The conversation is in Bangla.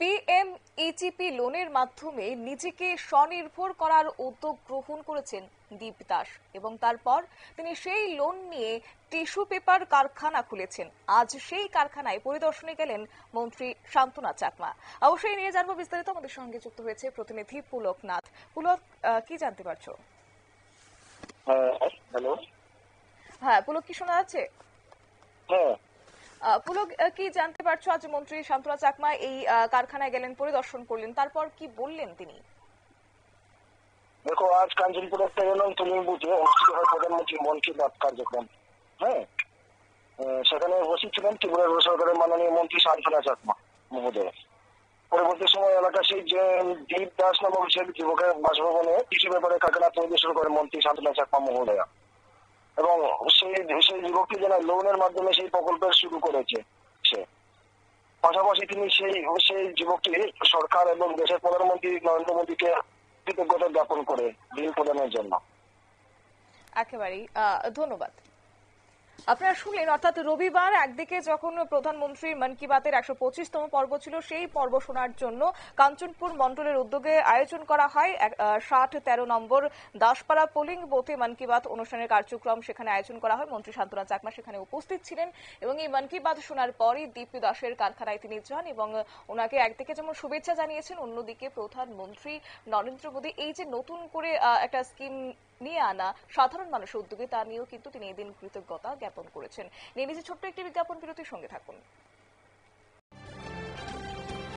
পিএমইজিপি লোনের মাধ্যমে নিজেকে স্বনির্ভর করার উদ্যোগ গ্রহণ করেছেন দীপ দাস এবং তারপর তিনি সেই লোন নিয়ে টিস্যু পেপার কারখানা খুলেছেন। আজ সেই কারখানায় পরিদর্শনে গেলেন মন্ত্রী শান্তনা চাকমা। অবশ্যই নিয়ে জানবো বিস্তারিত। আমাদের সঙ্গে যুক্ত হয়েছে প্রতিনিধি পুলক নাথ। পুলক, কি জানতে পারছো? হ্যালো। হ্যাঁ পুলক, কি শোনা যাচ্ছে? হ্যাঁ, পুলক, কি জানতে পারছো? আজ মন্ত্রী শান্তনা চাকমা এই কারখানায় গেলেন, পরিদর্শন করলেন, তারপর কি বললেন তিনি? দেখো, আজ কাঞ্চনপুরের তেলেনং তুলিং বুথে অনুষ্ঠিত হয় প্রধানমন্ত্রী মন কি বাত কার্যক্রম। হ্যাঁ, সেখানে উপস্থিত ছিলেন ত্রিপুরা সরকারের মাননীয় মন্ত্রী শান্তনা চাকমা মহোদয়। পরবর্তী সময় এলাকার সেই যে দীপ দাস নামক সেই যুবকের বাসভবনে কৃষি ব্যাপারে কারখানা পরিদর্শন করেন মন্ত্রী শান্তনা চাকমা মহোদয়া। এবং সেই সেই যুবকটি যেন লোনের মাধ্যমে সেই প্রকল্পের শুরু করেছে সে। পাশাপাশি তিনি সেই যুবকটি সরকার এবং দেশের প্রধানমন্ত্রী নরেন্দ্র মোদীকে কৃতজ্ঞতা জ্ঞাপন করে ঋণ প্রদানের জন্য। একেবারেই ধন্যবাদ। আপনারা শুনলেন, অর্থাৎ রবিবার একদিকে যখন প্রধানমন্ত্রীর মন কি বাতের 125তম পর্ব ছিল, সেই পর্ব শোনার জন্য কাঞ্চনপুর মন্ডলের উদ্যোগে আয়োজন করা হয় 60-13 নম্বর দাসপাড়া পোলিং বুথে মন কি বাত অনুষ্ঠানের কার্যক্রম সেখানে আয়োজন করা হয়। মন্ত্রী শান্তনা চাকমা সেখানে উপস্থিত ছিলেন এবং এই মন কি বাত শোনার পরই দীপ দাসের কারখানায় তিনি যান এবং ওনাকে একদিকে যেমন শুভেচ্ছা জানিয়েছেন, অন্যদিকে প্রধানমন্ত্রী নরেন্দ্র মোদী এই যে নতুন করে একটা স্কিম নিয়ে আনা সাধারণ মানুষের উদ্যোগে, তা নিয়েও কিন্তু তিনি এদিন কৃতজ্ঞতা জ্ঞাপন করেছেন। নিয়ে নিজে ছোট্ট একটি বিজ্ঞাপন বিরতির সঙ্গে থাকুন।